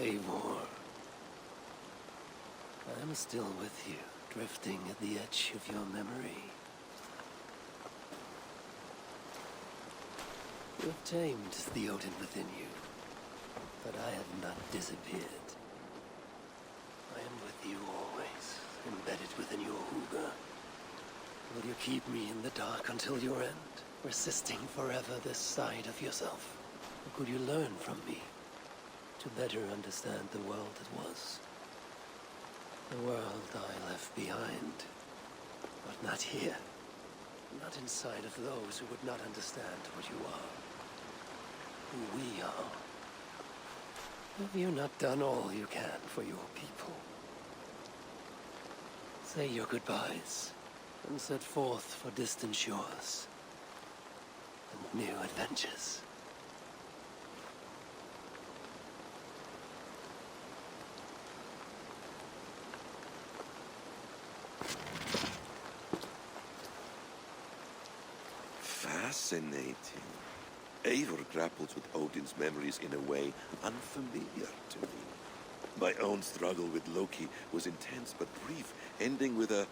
Eivor, I am still with you, drifting at the edge of your memory. You have tamed the Odin within you, but I have not disappeared. I am with you always, embedded within your Huga. Will you keep me in the dark until your end, resisting forever this side of yourself? Or could you learn from me, to better understand the world that was? The world I left behind, but not here. Not inside of those who would not understand what you are. Who we are. Have you not done all you can for your people? Say your goodbyes, and set forth for distant shores, and new adventures. Fascinating. Eivor grapples with Odin's memories in a way unfamiliar to me. My own struggle with Loki was intense but brief, ending with a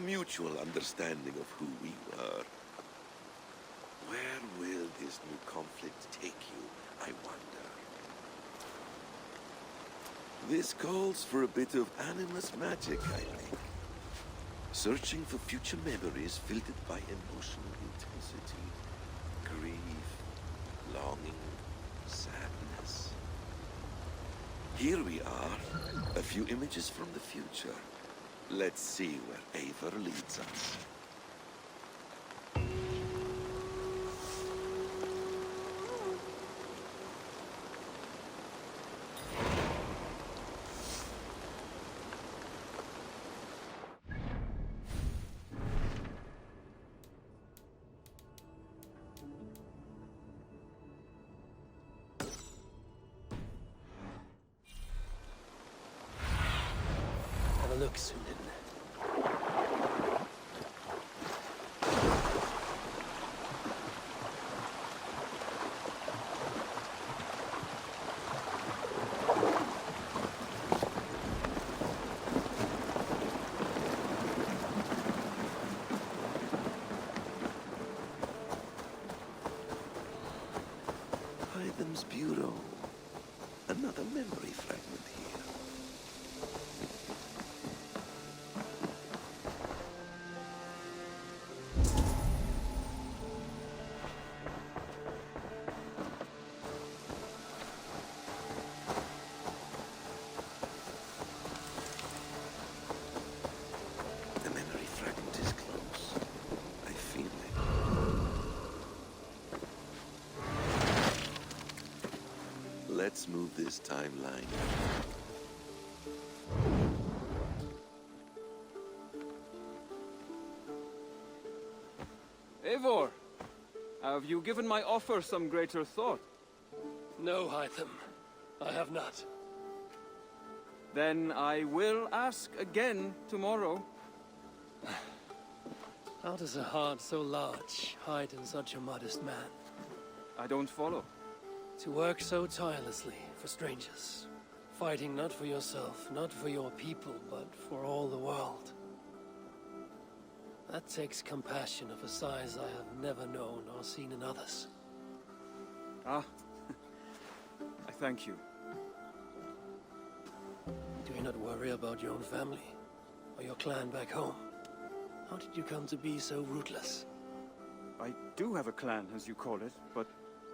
mutual understanding of who we were. Where will this new conflict take you, I wonder? This calls for a bit of animus magic, I think. Searching for future memories filtered by emotional intensity, grief, longing, sadness. Here we are, a few images from the future. Let's see where Eivor leads us. Have a look, Sundin. Hytham's Bureau. Another memory fragment here. The memory fragment is close. I feel it. Let's move this timeline. Eivor, have you given my offer some greater thought? No, Hytham. I have not. Then I will ask again tomorrow. How does a heart so large hide in such a modest man? I don't follow. To work so tirelessly for strangers, fighting not for yourself, not for your people, but for all the world. That takes compassion of a size I have never known or seen in others. Ah, I thank you. Do you not worry about your own family, or your clan back home? How did you come to be so rootless? I do have a clan, as you call it, but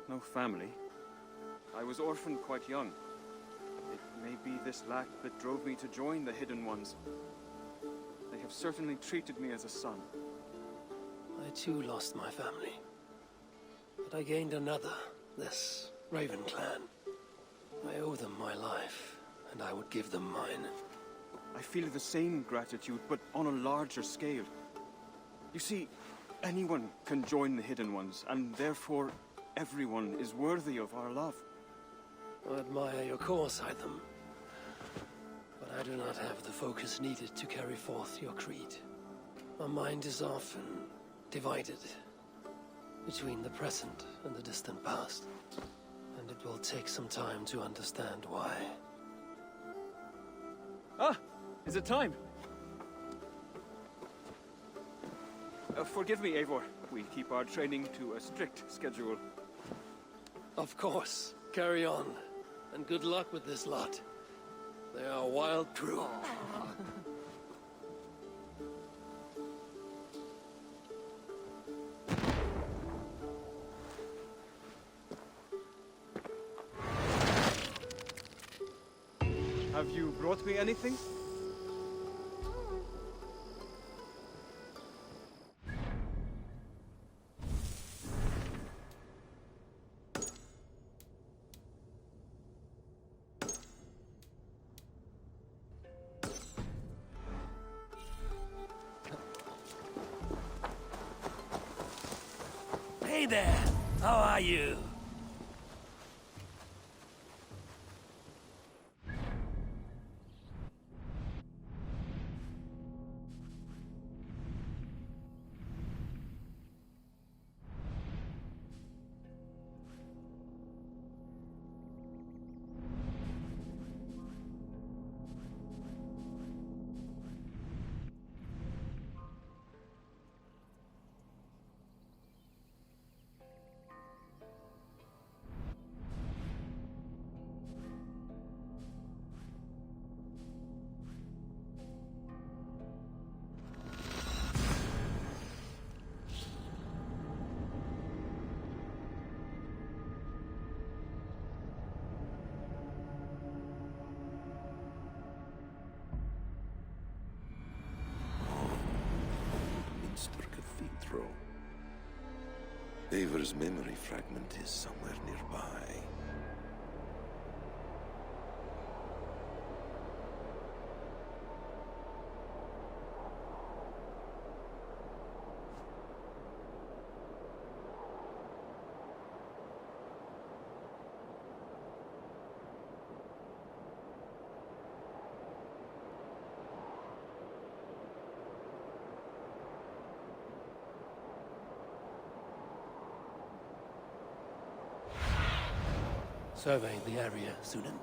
no family. I was orphaned quite young. It may be this lack that drove me to join the Hidden Ones. They have certainly treated me as a son. I too lost my family. But I gained another, this Raven clan. I owe them my life, and I would give them mine. I feel the same gratitude, but on a larger scale. You see, anyone can join the Hidden Ones, and therefore everyone is worthy of our love. I admire your cause, Hytham. But I do not have the focus needed to carry forth your creed. My mind is often divided between the present and the distant past. And it will take some time to understand why. Ah! Is it time? Forgive me, Eivor. We keep our training to a strict schedule. Of course. Carry on. And good luck with this lot. They are a wild crew. Have you brought me anything? Hey there! How are you? Minster Cathedral. Eivor's memory fragment is somewhere nearby. Survey the area, Sunan.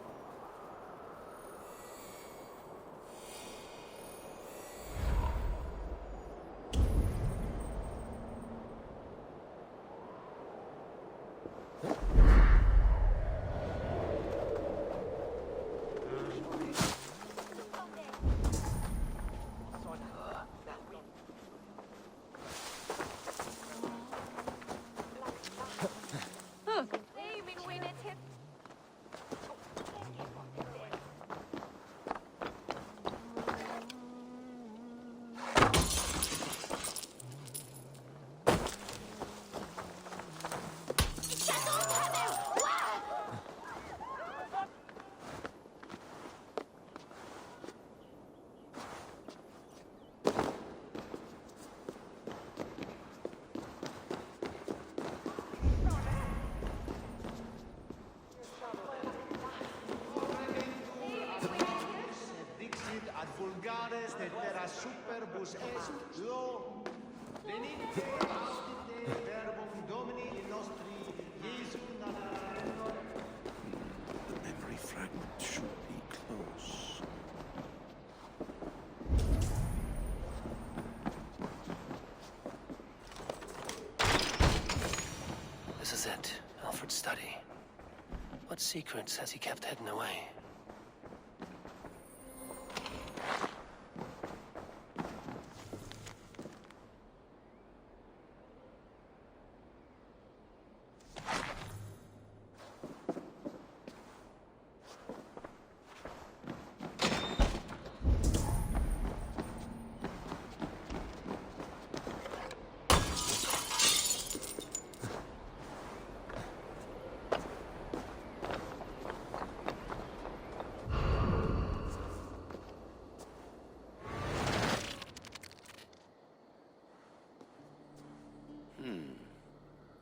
vulgares de terra superbus est lo venite audite verbum domini nostri Jesu Nazareno. The memory fragment should be close. This is it. Alfred's study. What secrets has he kept hidden away?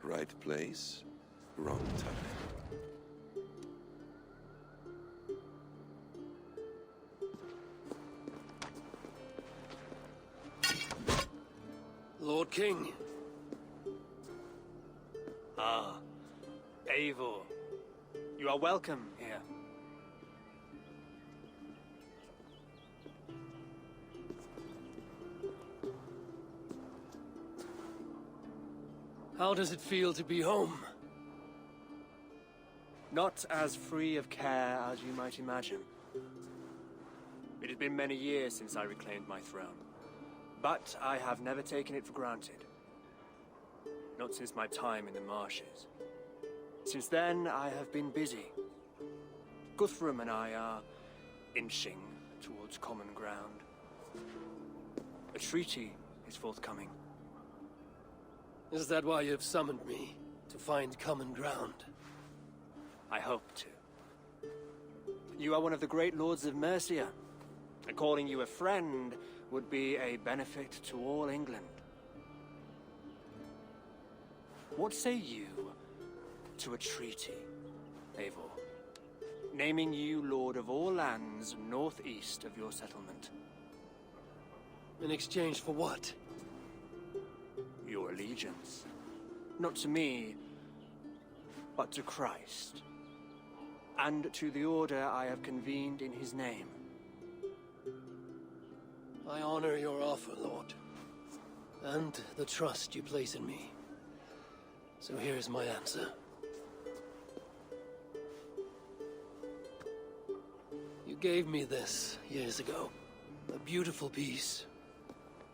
Right place, wrong time. Lord King. Ah, Eivor. You are welcome here. How does it feel to be home? Not as free of care as you might imagine. It has been many years since I reclaimed my throne, but I have never taken it for granted. Not since my time in the marshes. Since then, I have been busy. Guthrum and I are inching towards common ground. A treaty is forthcoming. Is that why you've summoned me? To find common ground? I hope to. You are one of the great lords of Mercia, and calling you a friend would be a benefit to all England. What say you to a treaty, Eivor? Naming you lord of all lands northeast of your settlement. In exchange for what? Your allegiance. Not to me, but to Christ. And to the order I have convened in his name. I honor your offer, Lord. And the trust you place in me. So here's my answer. You gave me this years ago. A beautiful piece.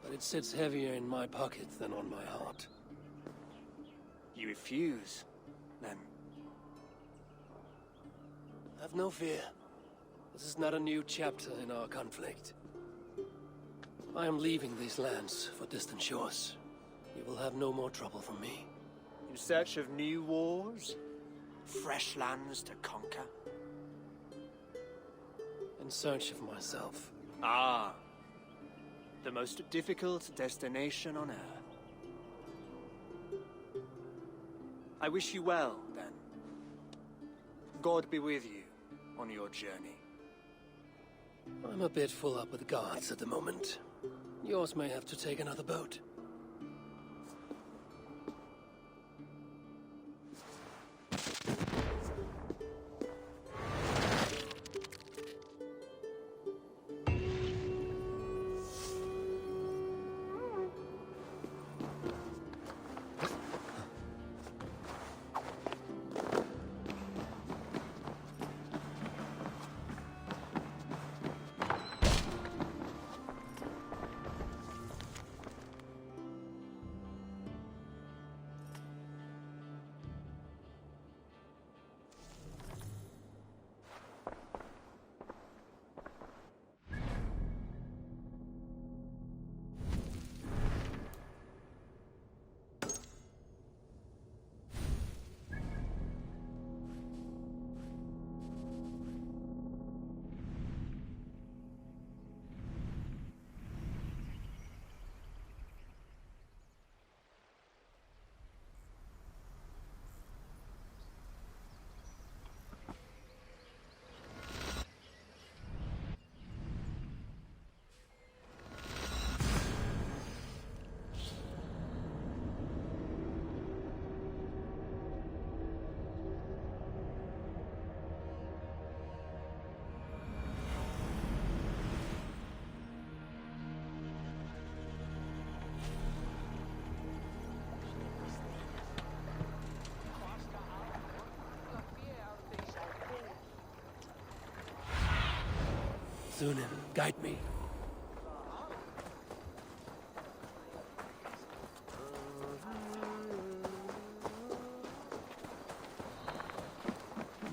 But it sits heavier in my pocket than on my heart. You refuse, then? Have no fear. This is not a new chapter in our conflict. I am leaving these lands for distant shores. You will have no more trouble from me. In search of new wars? Fresh lands to conquer? In search of myself. Ah. The most difficult destination on Earth. I wish you well, then. God be with you on your journey. I'm a bit full up with guards at the moment. Yours may have to take another boat. Sunan, guide me.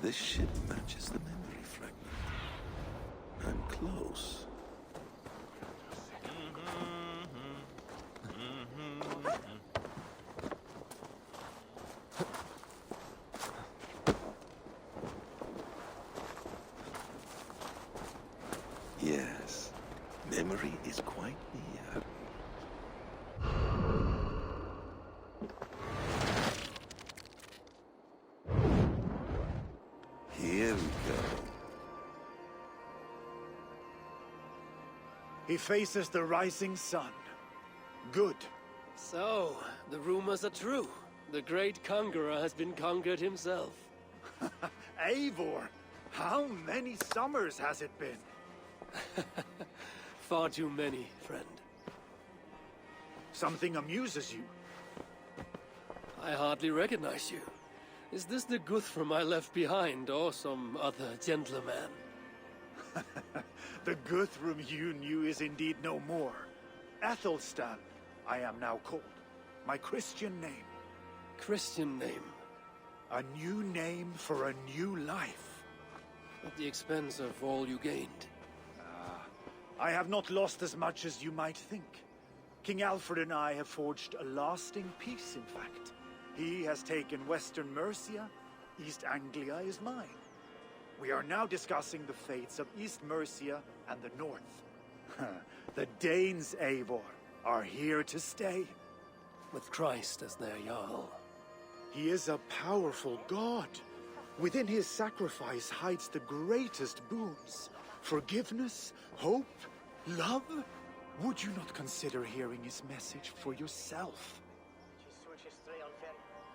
This ship matches the memory fragment. I'm close. Yes, memory is quite near. Here we go. He faces the rising sun. Good. So, the rumors are true. The great conqueror has been conquered himself. Eivor, how many summers has it been? Far too many, friend. Something amuses you. I hardly recognize you. Is this the Guthrum I left behind, or some other gentleman? The Guthrum you knew is indeed no more. Athelstan, I am now called. My Christian name. Christian name, A new name for a new life. at the expense of all you gained. I have not lost as much as you might think. King Alfred and I have forged a lasting peace, in fact. He has taken Western Mercia, East Anglia is mine. We are now discussing the fates of East Mercia and the North. The Danes, Eivor, are here to stay. With Christ as their Jarl. He is a powerful god. Within his sacrifice hides the greatest boons. Forgiveness, hope, love. Would you not consider hearing his message for yourself?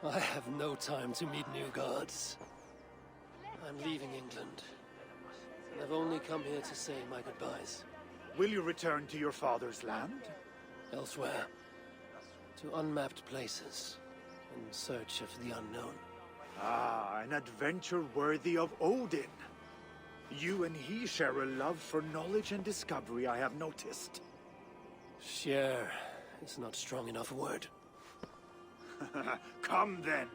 I have no time to meet new gods. I'm leaving England. And I've only come here to say my goodbyes. Will you return to your father's land? Elsewhere. To unmapped places. In search of the unknown. Ah, an adventure worthy of Odin. You and he share a love for knowledge and discovery, I have noticed. Share is not strong enough a word. Come then.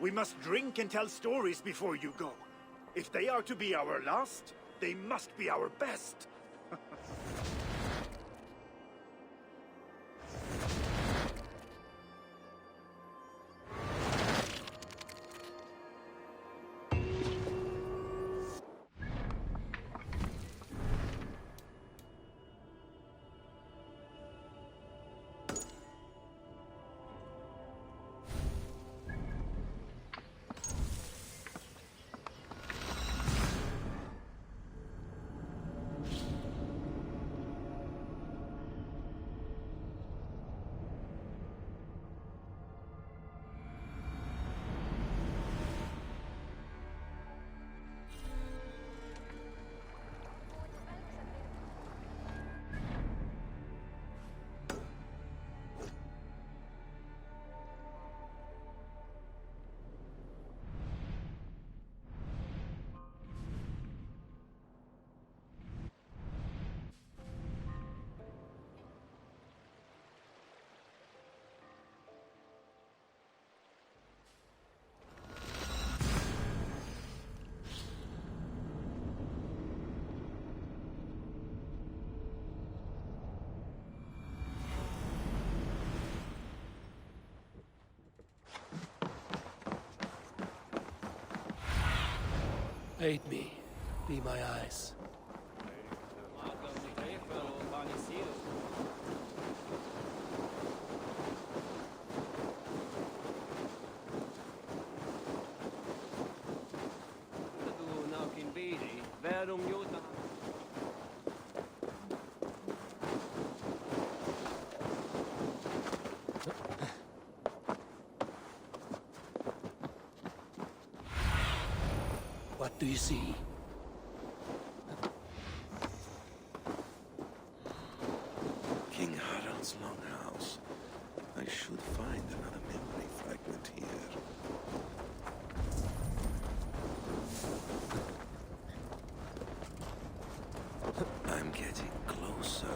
We must drink and tell stories before you go. If they are to be our last, they must be our best. Aid me. Be my eyes. What do you see? King Harald's longhouse. I should find another memory fragment here. I'm getting closer.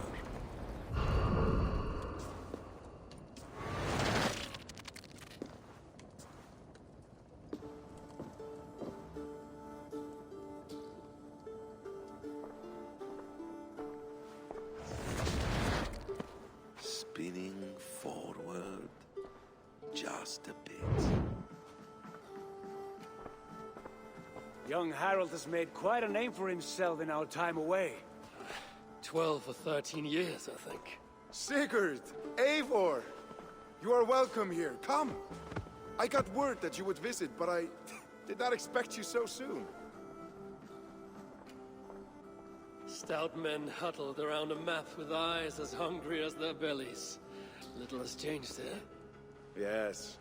Spinning forward just a bit. Young Harold has made quite a name for himself in our time away. 12 or 13 years, I think. Sigurd! Eivor! You are welcome here. Come! I got word that you would visit, but I did not expect you so soon. Stout men huddled around a map with eyes as hungry as their bellies. Little has changed here. Yes.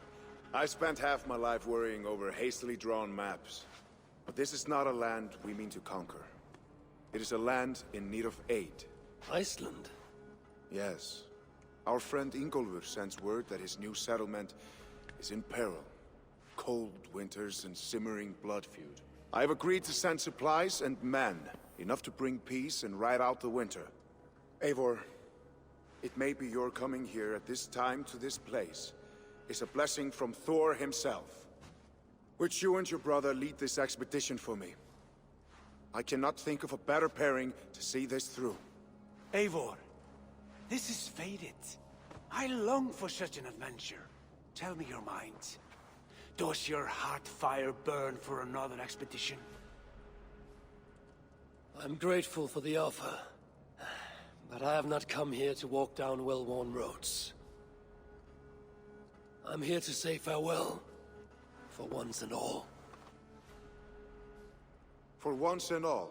I spent half my life worrying over hastily drawn maps. But this is not a land we mean to conquer. It is a land in need of aid. Iceland? Yes. Our friend Ingólfur sends word that his new settlement is in peril. Cold winters and simmering blood feud. I have agreed to send supplies and men, enough to bring peace and ride out the winter. Eivor, it may be your coming here at this time to this place is a blessing from Thor himself. Would you and your brother lead this expedition for me? I cannot think of a better pairing to see this through. Eivor, this is fated. I long for such an adventure. Tell me your mind. Does your heart fire burn for another expedition? I'm grateful for the offer, but I have not come here to walk down well-worn roads. I'm here to say farewell, for once and all. For once and all,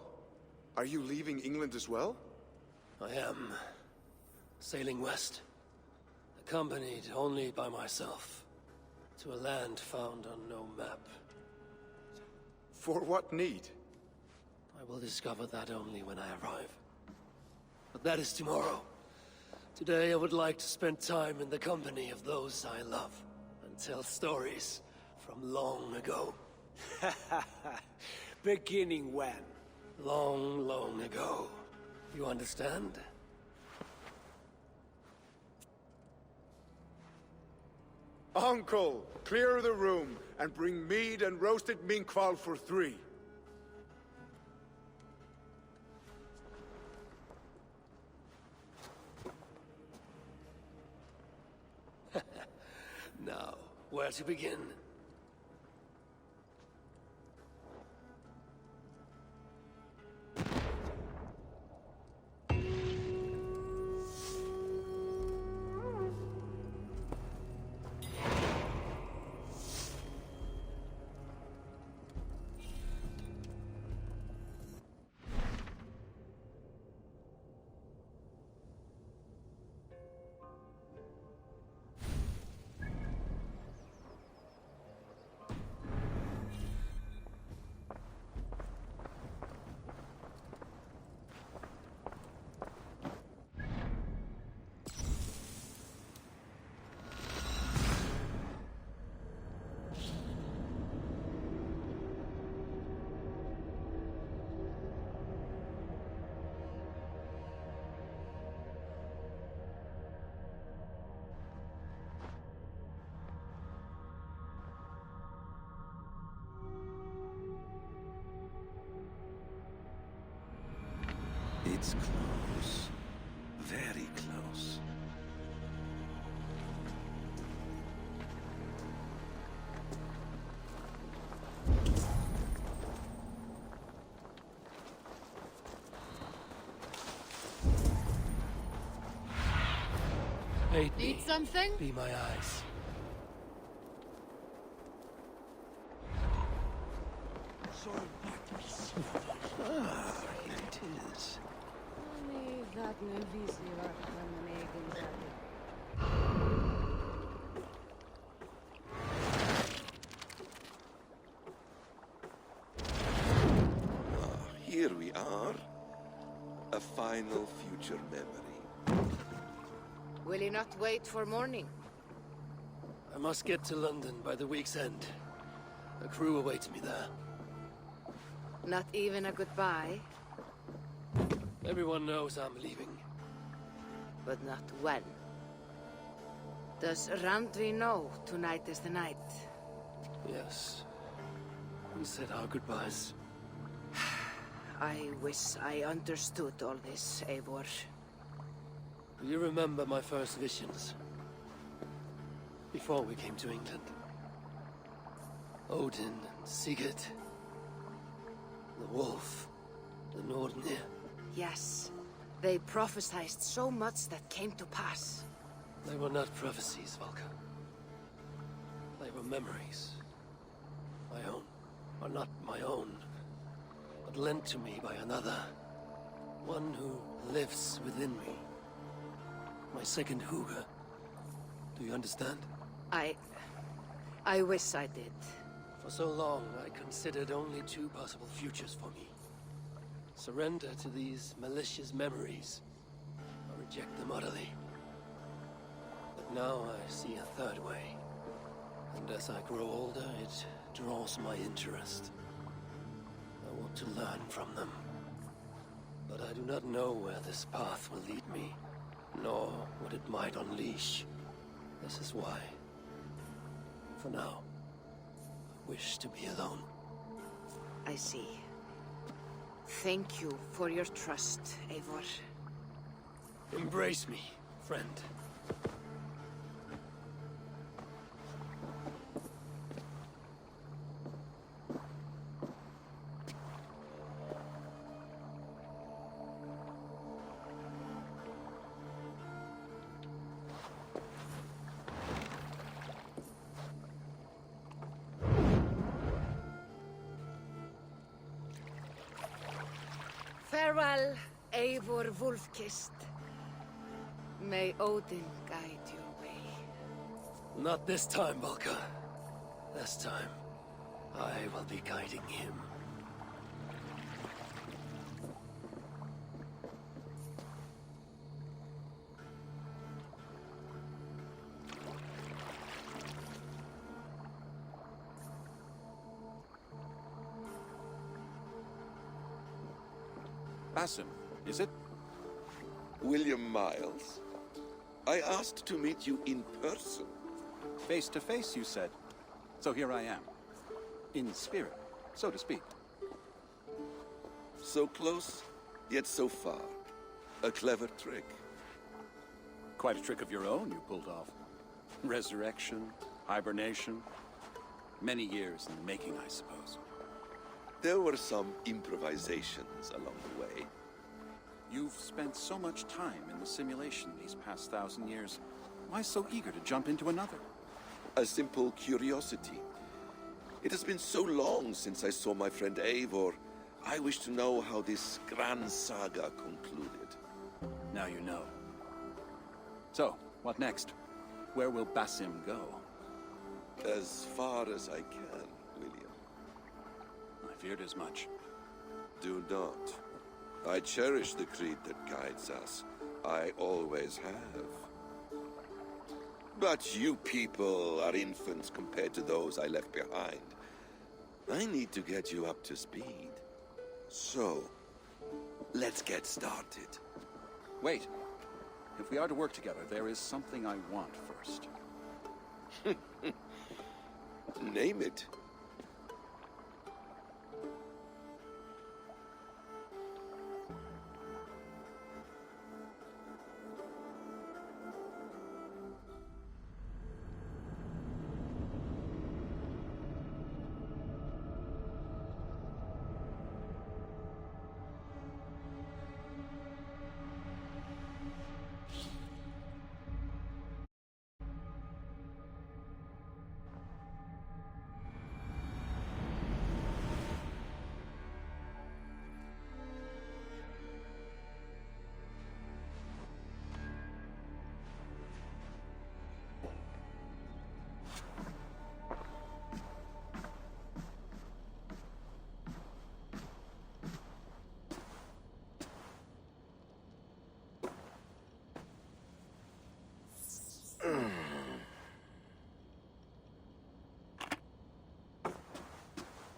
are you leaving England as well? I am sailing west, accompanied only by myself, to a land found on no map. For what need? I will discover that only when I arrive. But that is tomorrow. Today I would like to spend time in the company of those I love, and tell stories from long ago. Beginning when? Long, long ago. You understand? Uncle, clear the room and bring mead and roasted minkwal for 3. Now, where to begin? It's close. Very close. Aid Need me. something? Be my eyes. Ah, here it is. Here we are. A final future memory. Will you not wait for morning? I must get to London by the week's end. A crew awaits me there. Not even a goodbye, Everyone knows I'm leaving. but not when. Does Randvi know tonight is the night? Yes. We said our goodbyes. I wish I understood all this, Eivor. Do you remember my first visions? Before we came to England. Odin and Sigurd. The wolf. The Nornir. Yes, they prophesied so much that came to pass. They were not prophecies, Valka. They were memories. My own. Or not my own. But lent to me by another. One who lives within me. My second Huga. Do you understand? I wish I did. For For so long, I considered only two possible futures for me. Surrender to these malicious memories, or reject them utterly. But now I see a third way. And as I grow older, it draws my interest. I want to learn from them. But I do not know where this path will lead me, nor what it might unleash. This is why, for now, I wish to be alone. I see. Thank you for your trust, Eivor. Embrace me, friend. Farewell, Eivor Wolfkist. May Odin guide your way. Not this time, Balka. This time, I will be guiding him. Basim, is it? William Miles. I asked to meet you in person. Face to face, you said. So here I am. In spirit, so to speak. So close, yet so far. A clever trick. Quite a trick of your own you pulled off. Resurrection, hibernation. Many years in the making, I suppose. There were some improvisations along the way. You've spent so much time in the simulation these past 1,000 years. Why so eager to jump into another? A simple curiosity. It has been so long since I saw my friend Eivor. I wish to know how this grand saga concluded. Now you know. So, what next? Where will Basim go? As far as I can, William. I feared as much. Do not. I cherish the creed that guides us. I always have. But you people are infants compared to those I left behind. I need to get you up to speed. So, let's get started. Wait. If we are to work together, there is something I want first. Name it.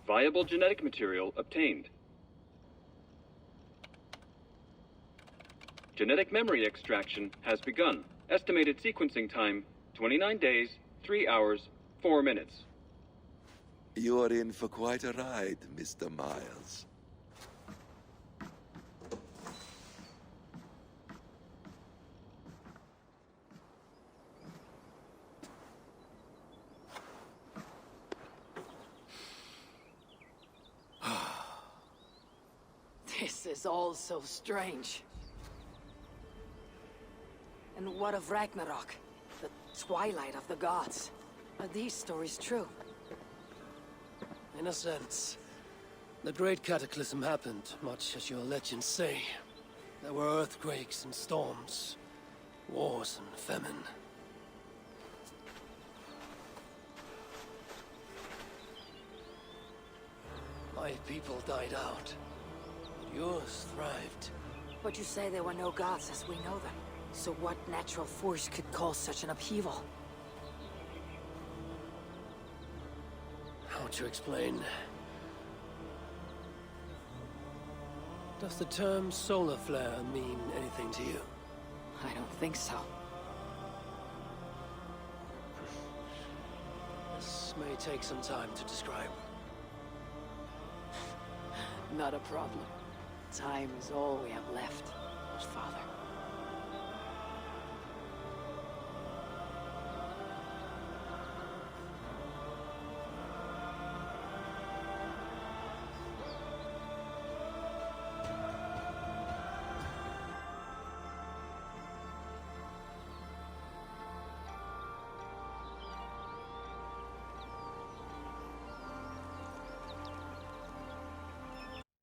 Viable genetic material obtained. Genetic memory extraction has begun. Estimated sequencing time, 29 days, 3 hours, 4 minutes. You are in for quite a ride, Mr. Miles. This is all so strange. And what of Ragnarok? The twilight of the gods? Are these stories true? In a sense. The Great Cataclysm happened, much as your legends say. There were earthquakes and storms, wars and famine. My people died out. But yours thrived. But you say there were no gods as we know them. So what natural force could cause such an upheaval? How to explain? Does the term solar flare mean anything to you? I don't think so. This may take some time to describe. Not a problem. Time is all we have left, Father.